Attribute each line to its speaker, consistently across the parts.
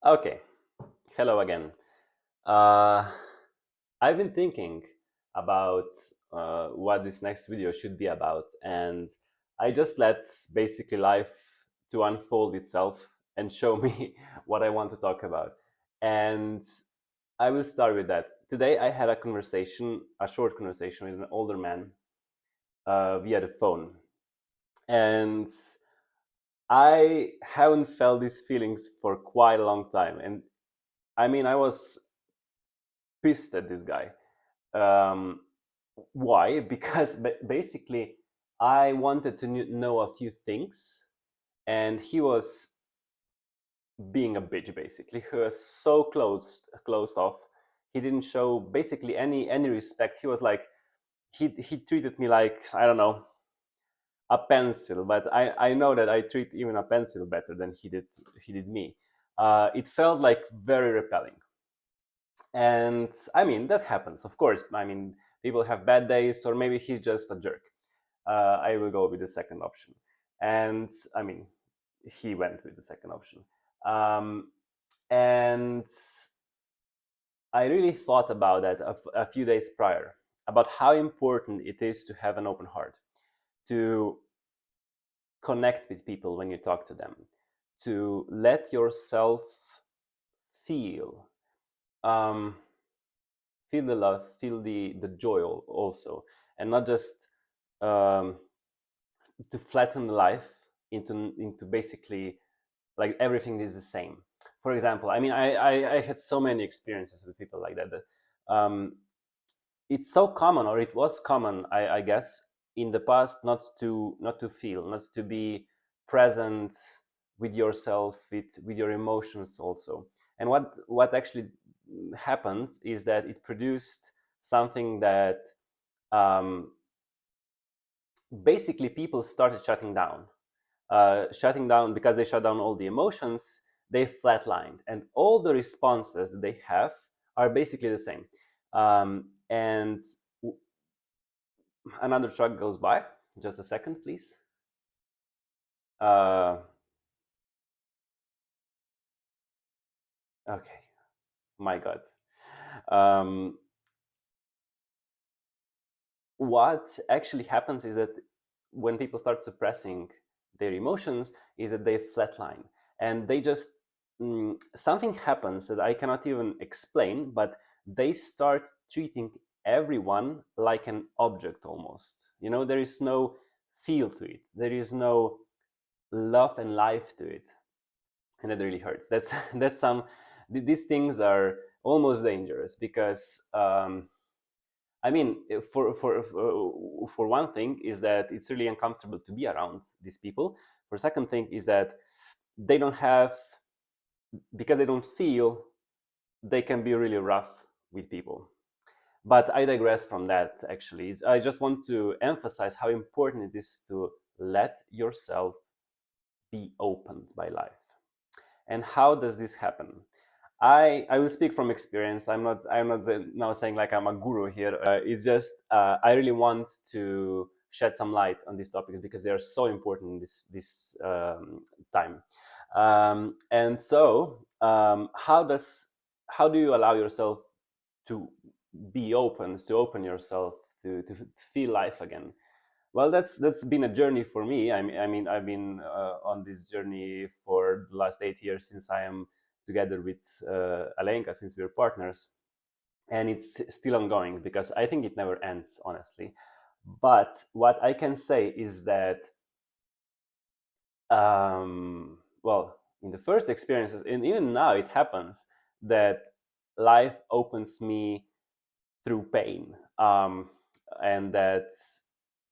Speaker 1: Okay, hello again. Uh, I've been thinking about what this next video should be about, and I just let basically life to unfold itself and show me what I want to talk about. And I will start with that. Today, I had a conversation, a short conversation with an older man via the phone, and I haven't felt these feelings for quite a long time. And I mean, I was pissed at this guy. Um, why? Because basically, I wanted to know a few things, and he was being a bitch. Basically, he was so closed off. He didn't show basically any respect. He was like he treated me like, I don't know, a pencil. But I know that I treat even a pencil better than he did me. It felt like very repelling. And I mean, that happens, of course. I mean, people have bad days, or maybe he's just a jerk. I will go with the second option. And I mean, he went with the second option. Um, and I really thought about that a few days prior, about how important it is to have an open heart, to connect with people when you talk to them, to let yourself feel. Um, feel the love, feel the joy also, and not just um, to flatten life into basically like everything is the same. For example, I mean, I had so many experiences with people like that. It's so common, or it was common, I guess, in the past, not to feel, not to be present with yourself, with your emotions also. And what actually happened is that it produced something that um, basically people started shutting down because they shut down all the emotions. They flatlined, and all the responses that they have are basically the same. And another truck goes by. Just a second, please. Uh, okay, my God. Um, what actually happens is that when people start suppressing their emotions, is that they flatline, and they just something happens that I cannot even explain, but they start treating everyone like an object almost. There is no feel to it. There is no love and life to it, and that really hurts. That's some. These things are almost dangerous because I mean, for one thing is that it's really uncomfortable to be around these people. For second thing is that they don't have, because they don't feel, they can be really rough with people. But I digress from that. Actually, I just want to emphasize how important it is to let yourself be opened by life. And how does this happen? I will speak from experience. I'm not now saying like I'm a guru here. It's just I really want to shed some light on these topics because they are so important in this time. And so, how do you allow yourself to be open, to open yourself, to feel life again? Well, that's been a journey for me. I mean, I've been on this journey for the last 8 years since I am together with Alenka, since we're partners, and it's still ongoing because I think it never ends, honestly. But what I can say is that, well, in the first experiences, and even now, it happens that life opens me through pain, and that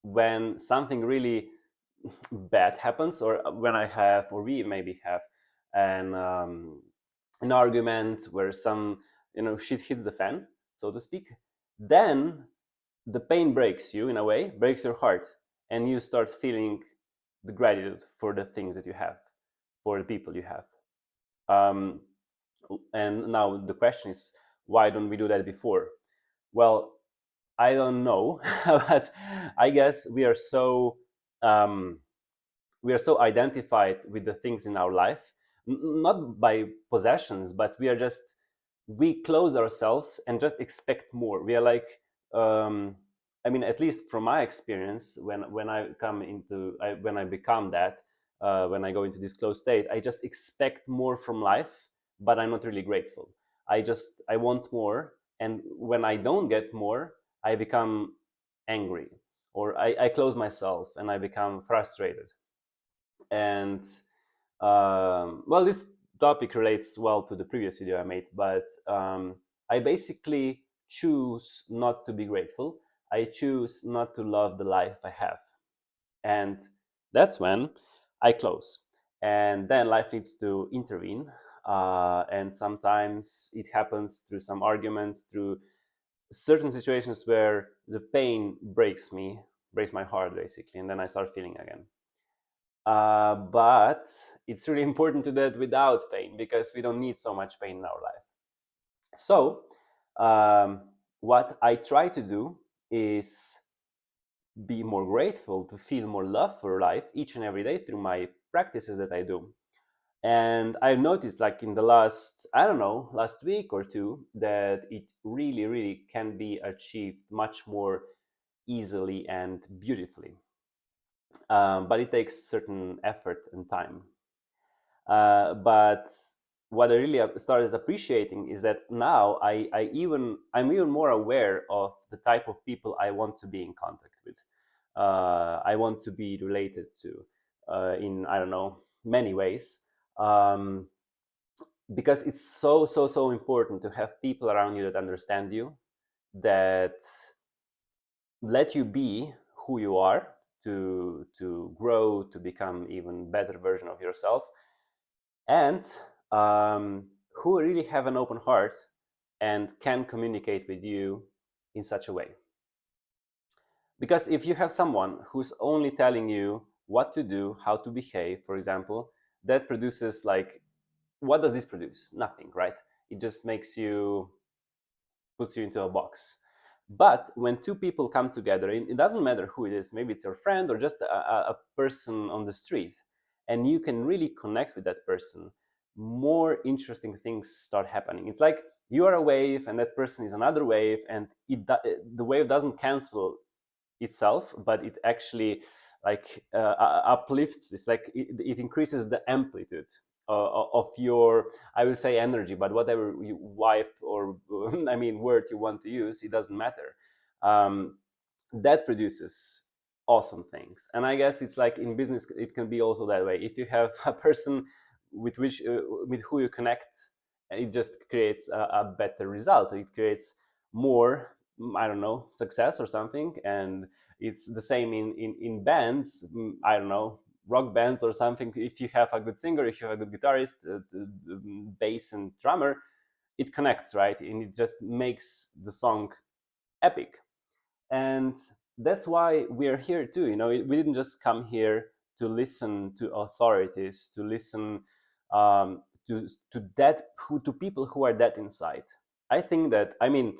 Speaker 1: when something really bad happens, or when I have, or we maybe have an argument where some shit hits the fan, so to speak, then the pain breaks you in a way, breaks your heart, and you start feeling the gratitude for the things that you have, for the people you have. Um, and now the question is, why don't we do that before? Well, I don't know, but I guess um, we are so identified with the things in our life. not by possessions, but we close ourselves and just expect more. We are like, I mean, at least from my experience, when I come into when I become that, when I go into this closed state, I just expect more from life, but I'm not really grateful. I want more, and when I don't get more, I become angry, or I close myself and I become frustrated. And well, this topic relates well to the previous video I made, but I basically choose not to be grateful. I choose not to love the life I have. And that's when I close. And then life needs to intervene. And sometimes it happens through some arguments, through certain situations where the pain breaks my heart, basically. And then I start feeling again. But it's really important to do that without pain, because we don't need so much pain in our life. So, what I try to do is be more grateful, to feel more love for life each and every day through my practices that I do. And I've noticed, like in the last, I don't know, last week or two, that it really, really can be achieved much more easily and beautifully. But it takes certain effort and time. But what I really started appreciating is that now I'm even more aware of the type of people I want to be in contact with. I want to be related to in, I don't know, many ways. Um, because it's so important to have people around you that understand you, that let you be who you are, to grow, to become even better version of yourself, and who really have an open heart and can communicate with you in such a way. Because if you have someone who's only telling you what to do, how to behave, for example, that produces, like, what does this produce? Nothing, right? It just puts you into a box. But when two people come together, it doesn't matter who it is, maybe it's your friend or just a person on the street, and you can really connect with that person, more interesting things start happening. It's like you are a wave and that person is another wave, and the wave doesn't cancel itself, but it actually, like, uplifts. It's like it increases the amplitude of your, I will say, energy, but whatever you wipe or I mean word you want to use, it doesn't matter. um, that produces awesome things. And I guess it's like in business it can be also that way. If you have a person with who you connect, it just creates a better result. It creates more, I don't know, success or something. And it's the same in bands, I don't know, rock bands or something. If you have a good singer, if you have a good guitarist, bass and drummer, it connects, right? And it just makes the song epic. And that's why we're here too. We didn't just come here to listen to authorities, to listen to people who are dead inside. I think that, I mean,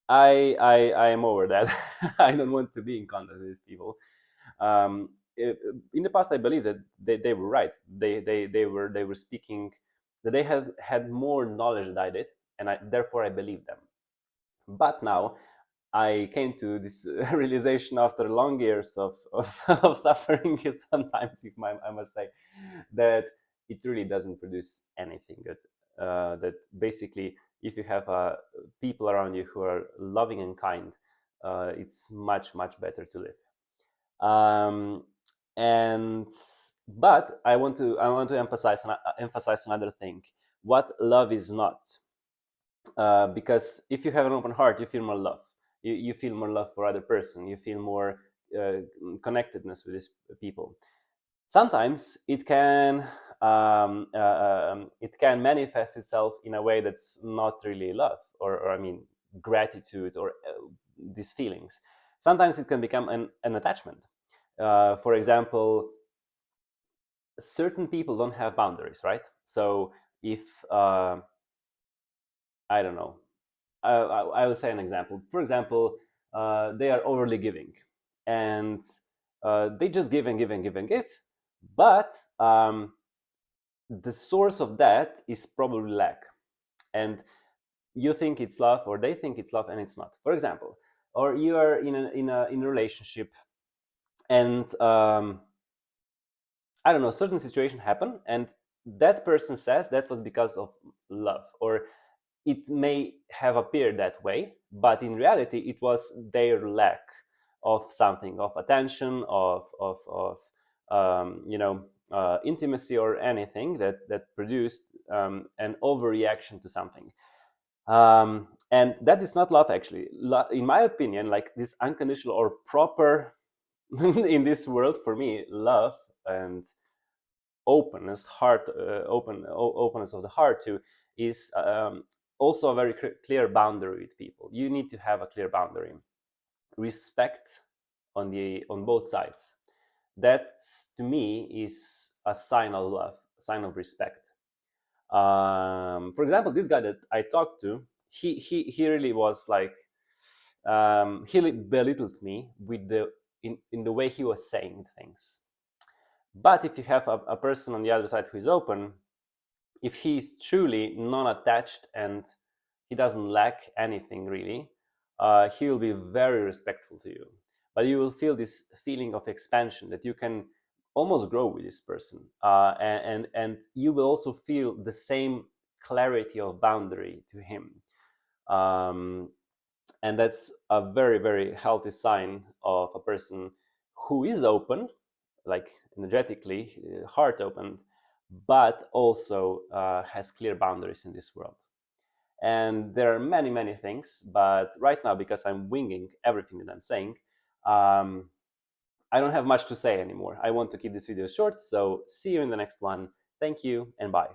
Speaker 1: I am over that. I don't want to be in contact with these people. um, in the past, I believe that they were right. They were speaking, that they have had more knowledge than I did, and therefore I believe them. But now I came to this realization after long years of suffering, sometimes, if I must say, that it really doesn't produce anything good. That basically, if you have people around you who are loving and kind, it's much better to live. Um, and but I want to emphasize another thing. What love is not. Because if you have an open heart, you feel more love. You feel more love for other person. You feel more connectedness with these people. Sometimes it can manifest itself in a way that's not really love, or I mean, gratitude, or these feelings. Sometimes it can become an attachment. For example, certain people don't have boundaries, right? So if I don't know, I will say an example. For example, they are overly giving, and they just give and give and give and give. But the source of that is probably lack, and you think it's love, or they think it's love, and it's not. For example, or you are in a relationship, and I don't know, certain situation happen, and that person says that was because of love, or it may have appeared that way, but in reality it was their lack of something, of attention, of intimacy, or anything that produced an overreaction to something. And that is not love, actually. In my opinion, like this unconditional or proper in this world, for me, love and openness, openness of the heart to is also a very clear boundary with people. You need to have a clear boundary, respect on both sides. That, to me, is a sign of love, a sign of respect. For example, this guy that I talked to, he really was like, he belittled me with in the way he was saying things. But if you have a person on the other side who is open, if he's truly non-attached and he doesn't lack anything really, he will be very respectful to you. But you will feel this feeling of expansion, that you can almost grow with this person, and you will also feel the same clarity of boundary to him. And that's a very, very healthy sign of a person who is open, like energetically, heart open, but also has clear boundaries in this world. And there are many, many things, but right now, because I'm winging everything that I'm saying, I don't have much to say anymore. I want to keep this video short, so see you in the next one. Thank you, and bye.